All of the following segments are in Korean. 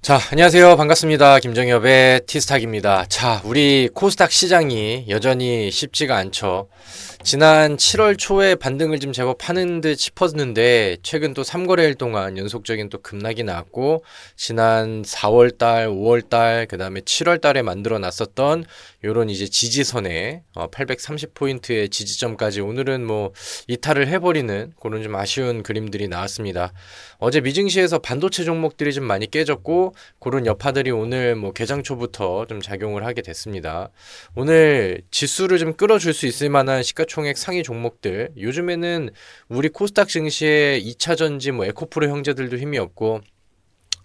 자, 안녕하세요. 반갑습니다. 김정엽의 티스탁입니다. 자, 우리 코스닥 시장이 여전히 쉽지가 않죠. 지난 7월 초에 반등을 좀 제법 하는 듯 싶었는데 최근 또 3거래일 동안 연속적인 또 급락이 나왔고 지난 4월달, 5월달, 그 다음에 7월달에 만들어 놨었던 요런 이제 지지선에 830포인트의 지지점까지 오늘은 뭐 이탈을 해버리는 그런 좀 아쉬운 그림들이 나왔습니다. 어제 미증시에서 반도체 종목들이 좀 많이 깨졌고 그런 여파들이 오늘 뭐 개장 초부터 좀 작용을 하게 됐습니다. 오늘 지수를 좀 끌어줄 수 있을 만한 시가총액 상위 종목들, 요즘에는 우리 코스닥 증시의 2차전지 뭐 에코프로 형제들도 힘이 없고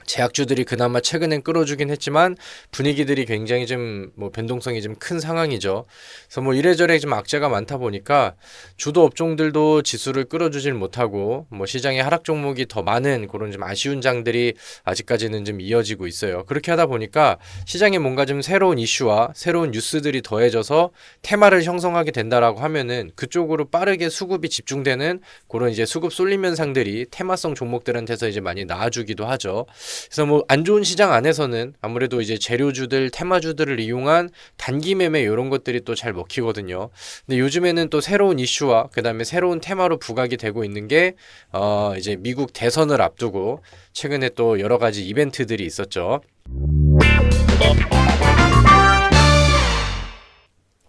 제약주들이 그나마 최근엔 끌어주긴 했지만 분위기들이 굉장히 좀 뭐 변동성이 좀 큰 상황이죠. 그래서 뭐 이래저래 좀 악재가 많다 보니까 주도 업종들도 지수를 끌어주질 못하고 뭐 시장의 하락 종목이 더 많은 그런 좀 아쉬운 장들이 아직까지는 좀 이어지고 있어요. 그렇게 하다 보니까 시장에 뭔가 좀 새로운 이슈와 새로운 뉴스들이 더해져서 테마를 형성하게 된다라고 하면은 그쪽으로 빠르게 수급이 집중되는 그런 이제 수급 쏠림 현상들이 테마성 종목들한테서 이제 많이 나아주기도 하죠. 그래서 뭐 안 좋은 시장 안에서는 아무래도 이제 재료주들, 테마주들을 이용한 단기 매매 이런 것들이 또 잘 먹히거든요. 근데 요즘에는 또 새로운 이슈와 그다음에 새로운 테마로 부각이 되고 있는 게 이제 미국 대선을 앞두고 최근에 또 여러 가지 이벤트들이 있었죠.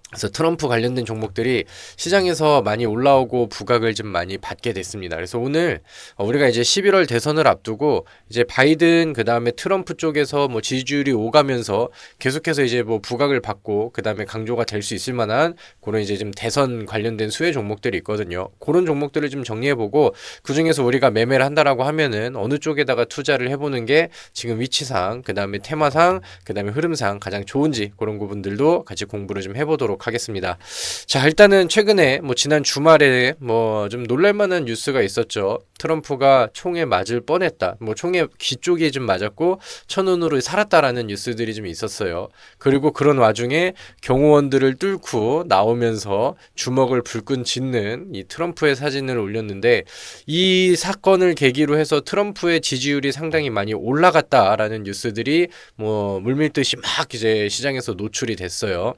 그래서 트럼프 관련된 종목들이 시장에서 많이 올라오고 부각을 좀 많이 받게 됐습니다. 그래서 오늘 우리가 이제 11월 대선을 앞두고 이제 바이든 그다음에 트럼프 쪽에서 뭐 지지율이 오가면서 계속해서 이제 뭐 부각을 받고 그다음에 강조가 될 수 있을 만한 그런 이제 좀 대선 관련된 수혜 종목들이 있거든요. 그런 종목들을 좀 정리해보고 그중에서 우리가 매매를 한다라고 하면은 어느 쪽에다가 투자를 해보는 게 지금 위치상 그다음에 테마상 그다음에 흐름상 가장 좋은지 그런 부분들도 같이 공부를 좀 해보도록 하겠습니다. 자, 일단은 최근에 뭐 지난 주말에 뭐 좀 놀랄만한 뉴스가 있었죠. 트럼프가 총에 맞을 뻔했다. 뭐 총에 귀 쪽에 좀 맞았고 천운으로 살았다라는 뉴스들이 좀 있었어요. 그리고 그런 와중에 경호원들을 뚫고 나오면서 주먹을 불끈 짖는 이 트럼프의 사진을 올렸는데 이 사건을 계기로 해서 트럼프의 지지율이 상당히 많이 올라갔다라는 뉴스들이 뭐 물밀듯이 막 이제 시장에서 노출이 됐어요.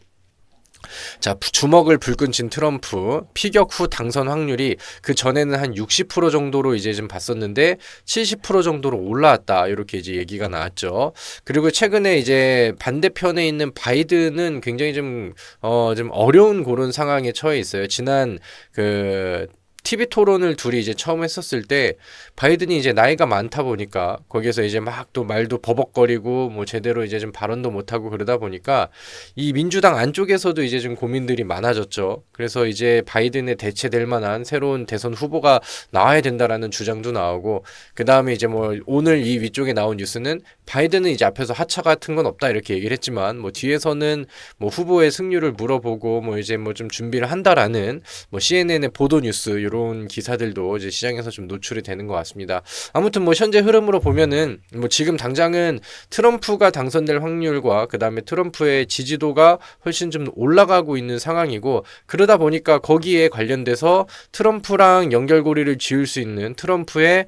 자, 주먹을 불끈 쥔 트럼프 피격 후 당선 확률이 그 전에는 한 60% 정도로 이제 좀 봤었는데 70% 정도로 올라왔다 이렇게 이제 얘기가 나왔죠. 그리고 최근에 이제 반대편에 있는 바이든은 굉장히 좀 어려운 그런 상황에 처해 있어요. 지난 그 TV 토론을 둘이 이제 처음 했었을 때 바이든이 이제 나이가 많다 보니까 거기서 이제 막 또 말도 버벅거리고 뭐 제대로 이제 좀 발언도 못하고 그러다 보니까 이 민주당 안쪽에서도 이제 좀 고민들이 많아졌죠. 그래서 이제 바이든에 대체될 만한 새로운 대선 후보가 나와야 된다라는 주장도 나오고 그 다음에 이제 뭐 오늘 이 위쪽에 나온 뉴스는 바이든은 이제 앞에서 하차 같은 건 없다 이렇게 얘기를 했지만 뭐 뒤에서는 뭐 후보의 승률을 물어보고 뭐 이제 뭐 좀 준비를 한다라는 뭐 CNN의 보도 뉴스 이런 기사들도 이제 시장에서 좀 노출이 되는 것 같습니다. 아무튼 뭐 현재 흐름으로 보면은 뭐 지금 당장은 트럼프가 당선될 확률과 그 다음에 트럼프의 지지도가 훨씬 좀 올라가고 있는 상황이고 그러다 보니까 거기에 관련돼서 트럼프랑 연결고리를 지을 수 있는 트럼프가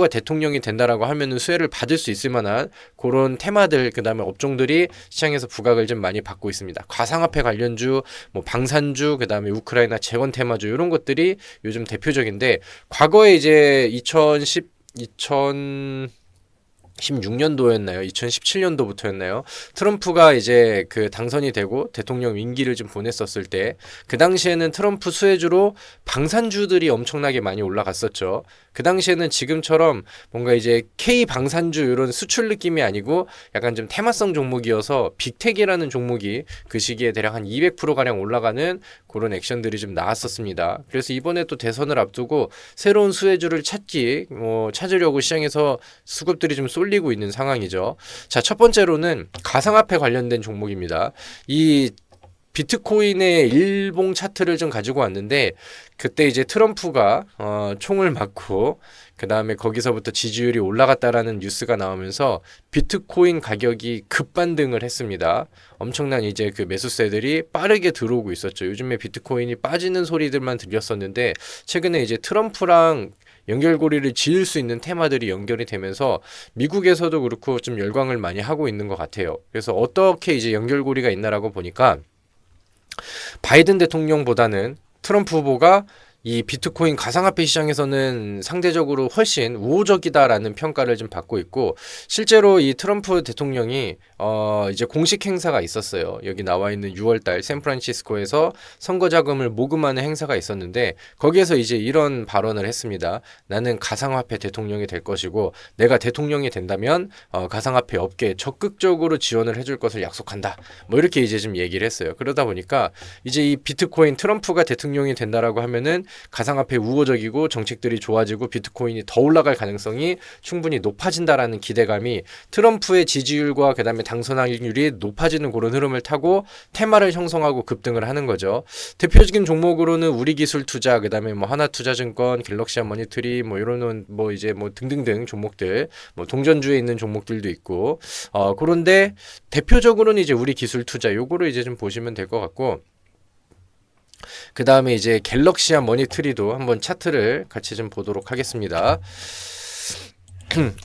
대통령이 된다라고 하면은 수혜를 받을 수 있을 만한 그런 테마들 그 다음에 업종들이 시장에서 부각을 좀 많이 받고 있습니다. 가상화폐 관련주, 뭐 방산주, 그 다음에 우크라이나 재건 테마주 이런 것들이 요즘 대표적인데 과거에 이제 2016년도였나요? 2017년도부터였나요? 트럼프가 이제 그 당선이 되고 대통령 임기를 좀 보냈었을 때 그 당시에는 트럼프 수혜주로 방산주들이 엄청나게 많이 올라갔었죠. 그 당시에는 지금처럼 뭔가 이제 K 방산주 이런 수출 느낌이 아니고 약간 좀 테마성 종목이어서 빅텍이라는 종목이 그 시기에 대략 한 200%가량 올라가는 그런 액션들이 좀 나왔었습니다. 그래서 이번에 또 대선을 앞두고 새로운 수혜주를 찾으려고 시장에서 수급들이 좀 쏠리고 있는 상황이죠. 자, 첫 번째로는 가상화폐 관련된 종목입니다. 이 비트코인의 일봉 차트를 좀 가지고 왔는데 그때 이제 트럼프가 총을 맞고 그 다음에 거기서부터 지지율이 올라갔다라는 뉴스가 나오면서 비트코인 가격이 급반등을 했습니다. 엄청난 이제 그 매수세들이 빠르게 들어오고 있었죠. 요즘에 비트코인이 빠지는 소리들만 들렸었는데 최근에 이제 트럼프랑 연결고리를 지을 수 있는 테마들이 연결이 되면서 미국에서도 그렇고 좀 열광을 많이 하고 있는 것 같아요. 그래서 어떻게 이제 연결고리가 있나라고 보니까 바이든 대통령보다는 트럼프 후보가 이 비트코인 가상화폐 시장에서는 상대적으로 훨씬 우호적이다라는 평가를 좀 받고 있고, 실제로 이 트럼프 대통령이 이제 공식 행사가 있었어요. 여기 나와 있는 6월달 샌프란시스코에서 선거 자금을 모금하는 행사가 있었는데, 거기에서 이제 이런 발언을 했습니다. 나는 가상화폐 대통령이 될 것이고, 내가 대통령이 된다면 가상화폐 업계에 적극적으로 지원을 해줄 것을 약속한다. 뭐 이렇게 이제 좀 얘기를 했어요. 그러다 보니까 이제 이 비트코인 트럼프가 대통령이 된다라고 하면은 가상화폐 우호적이고 정책들이 좋아지고 비트코인이 더 올라갈 가능성이 충분히 높아진다라는 기대감이 트럼프의 지지율과 그다음에 당선 확률이 높아지는 그런 흐름을 타고 테마를 형성하고 급등을 하는 거죠. 대표적인 종목으로는 우리기술 투자, 그다음에 뭐 하나투자증권, 갤럭시아 머니트리, 뭐 이런 뭐 이제 뭐 등등등 종목들, 뭐 동전주에 있는 종목들도 있고, 그런데 대표적으로는 이제 우리기술 투자 요거를 이제 좀 보시면 될 것 같고, 그 다음에 이제 갤럭시아 머니트리도 한번 차트를 같이 좀 보도록 하겠습니다.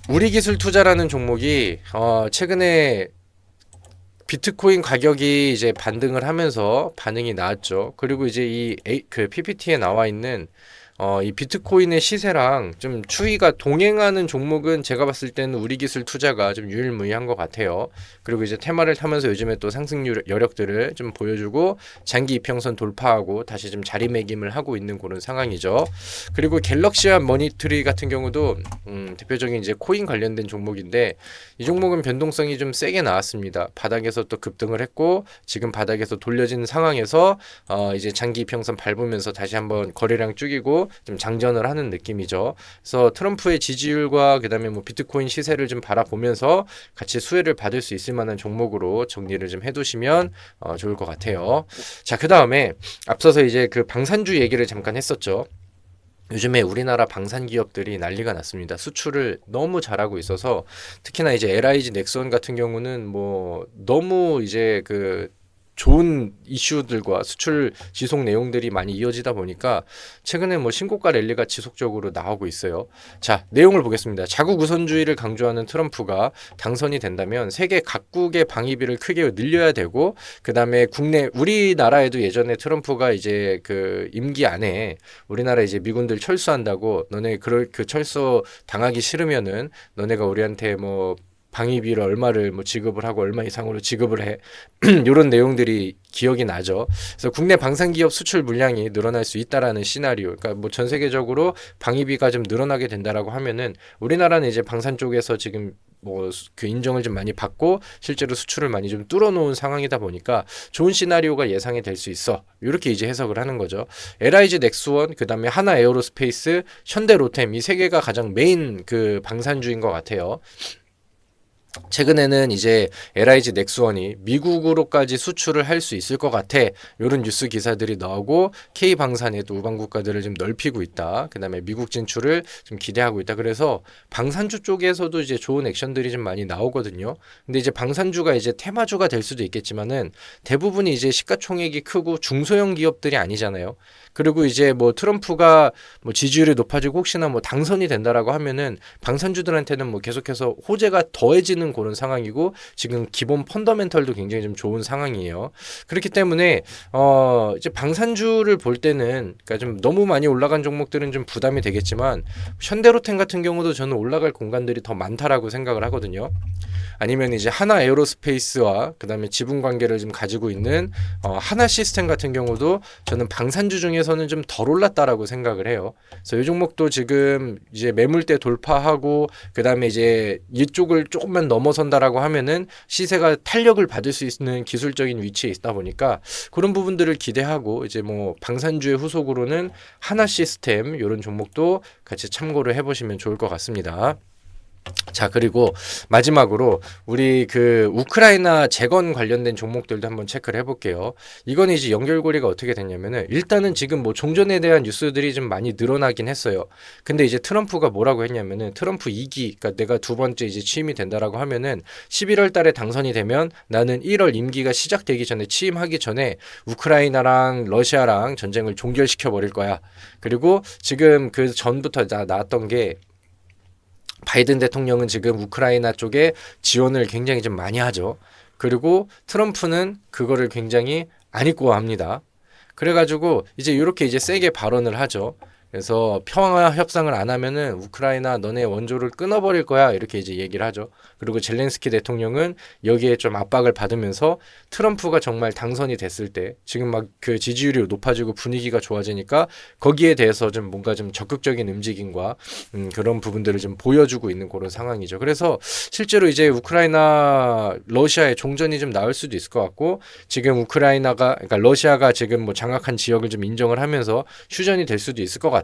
우리기술 투자라는 종목이 최근에 비트코인 가격이 이제 반등을 하면서 반응이 나왔죠. 그리고 이제 그 PPT에 나와 있는 이 비트코인의 시세랑 좀 추이가 동행하는 종목은 제가 봤을 때는 우리기술 투자가 좀 유일무이한 것 같아요. 그리고 이제 테마를 타면서 요즘에 또 상승 여력들을 좀 보여주고 장기 이평선 돌파하고 다시 좀 자리매김을 하고 있는 그런 상황이죠. 그리고 갤럭시아 머니터리 같은 경우도 대표적인 이제 코인 관련된 종목인데, 이 종목은 변동성이 좀 세게 나왔습니다. 바닥에서 또 급등을 했고 지금 바닥에서 돌려지는 상황에서 이제 장기 이평선 밟으면서 다시 한번 거래량 죽이고 좀 장전을 하는 느낌이죠. 그래서 트럼프의 지지율과 그다음에 뭐 비트코인 시세를 좀 바라보면서 같이 수혜를 받을 수 있을 만한 종목으로 정리를 좀 해두시면 좋을 것 같아요. 자, 그 다음에 앞서서 이제 그 방산주 얘기를 잠깐 했었죠. 요즘에 우리나라 방산 기업들이 난리가 났습니다. 수출을 너무 잘하고 있어서 특히나 이제 LIG 넥스원 같은 경우는 뭐 너무 이제 그 좋은 이슈들과 수출 지속 내용들이 많이 이어지다 보니까 최근에 뭐 신고가 랠리가 지속적으로 나오고 있어요. 자, 내용을 보겠습니다. 자국 우선주의를 강조하는 트럼프가 당선이 된다면 세계 각국의 방위비를 크게 늘려야 되고, 그다음에 국내 우리나라에도 예전에 트럼프가 이제 그 임기 안에 우리나라 이제 미군들 철수한다고, 너네 그 철수 당하기 싫으면은 너네가 우리한테 뭐 방위비를 얼마를 뭐 지급을 하고 얼마 이상으로 지급을 해. 이런 내용들이 기억이 나죠. 그래서 국내 방산기업 수출 물량이 늘어날 수 있다라는 시나리오. 그러니까 뭐 전 세계적으로 방위비가 좀 늘어나게 된다라고 하면은 우리나라는 이제 방산 쪽에서 지금 뭐 그 인정을 좀 많이 받고 실제로 수출을 많이 좀 뚫어놓은 상황이다 보니까 좋은 시나리오가 예상이 될 수 있어. 이렇게 이제 해석을 하는 거죠. LIG 넥스원, 그다음에 하나 에어로스페이스, 현대 로템, 이 세 개가 가장 메인 그 방산주인 것 같아요. 최근에는 이제 LIG 넥스원이 미국으로까지 수출을 할 수 있을 것 같아, 이런 뉴스 기사들이 나오고 K방산에도 우방 국가들을 좀 넓히고 있다, 그 다음에 미국 진출을 좀 기대하고 있다. 그래서 방산주 쪽에서도 이제 좋은 액션들이 좀 많이 나오거든요. 근데 이제 방산주가 이제 테마주가 될 수도 있겠지만은 대부분이 이제 시가총액이 크고 중소형 기업들이 아니잖아요. 그리고 이제 뭐 트럼프가 뭐 지지율이 높아지고 혹시나 뭐 당선이 된다라고 하면은 방산주들한테는 뭐 계속해서 호재가 더해지는 그런 상황이고, 지금 기본 펀더멘털도 굉장히 좀 좋은 상황이에요. 그렇기 때문에 이제 방산주를 볼 때는, 그러니까 좀 너무 많이 올라간 종목들은 좀 부담이 되겠지만 현대로템 같은 경우도 저는 올라갈 공간들이 더 많다라고 생각을 하거든요. 아니면 이제 하나 에어로스페이스와 그다음에 지분 관계를 좀 가지고 있는 하나 시스템 같은 경우도 저는 방산주 중에서는 좀 덜 올랐다라고 생각을 해요. 그래서 이 종목도 지금 이제 매물대 돌파하고 그다음에 이제 이쪽을 조금만 넘어선다라고 하면은 시세가 탄력을 받을 수 있는 기술적인 위치에 있다 보니까 그런 부분들을 기대하고, 이제 뭐 방산주의 후속으로는 하나 시스템 이런 종목도 같이 참고를 해보시면 좋을 것 같습니다. 자, 그리고 마지막으로 우리 그 우크라이나 재건 관련된 종목들도 한번 체크를 해볼게요. 이거는 이제 연결고리가 어떻게 됐냐면은 일단은 지금 뭐 종전에 대한 뉴스들이 좀 많이 늘어나긴 했어요. 근데 이제 트럼프가 뭐라고 했냐면은 트럼프 2기, 그러니까 내가 두 번째 이제 취임이 된다라고 하면은 11월 달에 당선이 되면 나는 1월 임기가 시작되기 전에 취임하기 전에 우크라이나랑 러시아랑 전쟁을 종결시켜 버릴 거야. 그리고 지금 그 전부터 나왔던 게 바이든 대통령은 지금 우크라이나 쪽에 지원을 굉장히 좀 많이 하죠. 그리고 트럼프는 그거를 굉장히 안 입고 합니다. 그래가지고 이제 이렇게 이제 세게 발언을 하죠. 그래서 평화 협상을 안 하면은 우크라이나 너네 원조를 끊어버릴 거야 이렇게 이제 얘기를 하죠. 그리고 젤렌스키 대통령은 여기에 좀 압박을 받으면서 트럼프가 정말 당선이 됐을 때 지금 막 그 지지율이 높아지고 분위기가 좋아지니까 거기에 대해서 좀 뭔가 좀 적극적인 움직임과 그런 부분들을 좀 보여주고 있는 그런 상황이죠. 그래서 실제로 이제 우크라이나 러시아의 종전이 좀 나올 수도 있을 것 같고 지금 우크라이나가 그러니까 러시아가 지금 뭐 장악한 지역을 좀 인정을 하면서 휴전이 될 수도 있을 것 같아.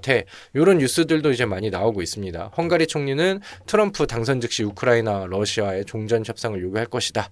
이런 뉴스들도 이제 많이 나오고 있습니다. 헝가리 총리는 트럼프 당선 즉시 우크라이나 러시아의 종전 협상을 요구할 것이다.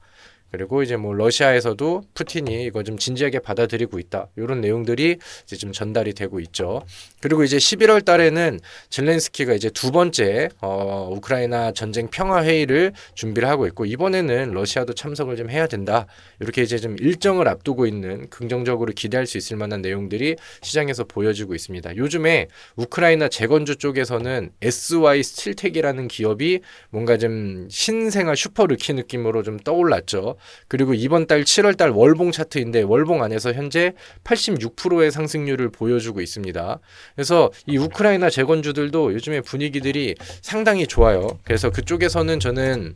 그리고 이제 뭐 러시아에서도 푸틴이 이거 좀 진지하게 받아들이고 있다. 이런 내용들이 이제 좀 전달이 되고 있죠. 그리고 이제 11월 달에는 젤렌스키가 이제 두 번째 우크라이나 전쟁 평화 회의를 준비를 하고 있고 이번에는 러시아도 참석을 좀 해야 된다. 이렇게 이제 좀 일정을 앞두고 있는 긍정적으로 기대할 수 있을 만한 내용들이 시장에서 보여지고 있습니다. 요즘에 우크라이나 재건주 쪽에서는 SY 스틸텍이라는 기업이 뭔가 좀 신생아 슈퍼르키 느낌으로 좀 떠올랐죠. 그리고 이번 달 7월 달 월봉 차트인데 월봉 안에서 현재 86%의 상승률을 보여주고 있습니다. 그래서 이 우크라이나 재건주들도 요즘에 분위기들이 상당히 좋아요. 그래서 그쪽에서는 저는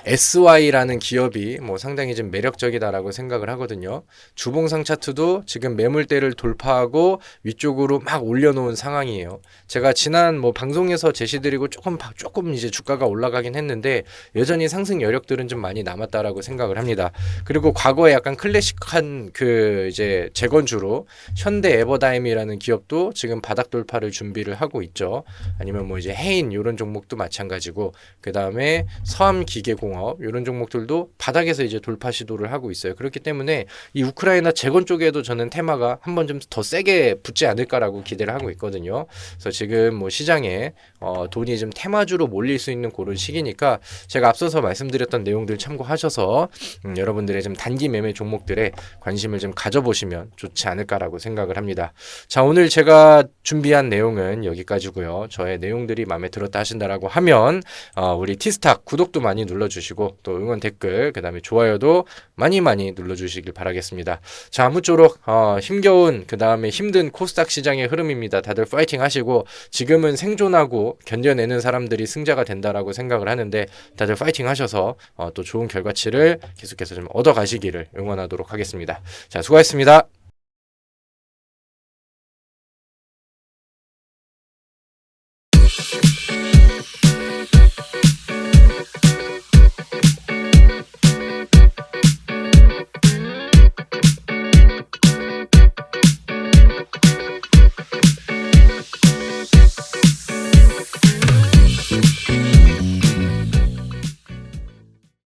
SY라는 기업이 뭐 상당히 좀 매력적이다라고 생각을 하거든요. 주봉상 차트도 지금 매물대를 돌파하고 위쪽으로 막 올려놓은 상황이에요. 제가 지난 뭐 방송에서 제시드리고 조금 이제 주가가 올라가긴 했는데 여전히 상승 여력들은 좀 많이 남았다라고 생각을 합니다. 그리고 과거에 약간 클래식한 그 이제 재건주로 현대 에버다임이라는 기업도 지금 바닥 돌파를 준비를 하고 있죠. 아니면 뭐 이제 해인 이런 종목도 마찬가지고 그 다음에 서암기계공업 이런 종목들도 바닥에서 이제 돌파 시도를 하고 있어요. 그렇기 때문에 이 우크라이나 재건 쪽에도 저는 테마가 한번 좀 더 세게 붙지 않을까라고 기대를 하고 있거든요. 그래서 지금 뭐 시장에 돈이 좀 테마주로 몰릴 수 있는 그런 시기니까 제가 앞서서 말씀드렸던 내용들 참고하셔서 여러분들의 좀 단기 매매 종목들에 관심을 좀 가져보시면 좋지 않을까라고 생각을 합니다. 자, 오늘 제가 준비한 내용은 여기까지고요. 저의 내용들이 마음에 들었다 하신다라고 하면 우리 티스탁 구독도 많이 눌러주시고 또 응원 댓글 그 다음에 좋아요도 많이 눌러주시길 바라겠습니다. 자, 아무쪼록 힘겨운 그 다음에 힘든 코스닥 시장의 흐름입니다. 다들 파이팅 하시고 지금은 생존하고 견뎌내는 사람들이 승자가 된다라고 생각을 하는데 다들 파이팅 하셔서 또 좋은 결과치를 계속해서 좀 얻어가시기를 응원하도록 하겠습니다. 자, 수고하셨습니다.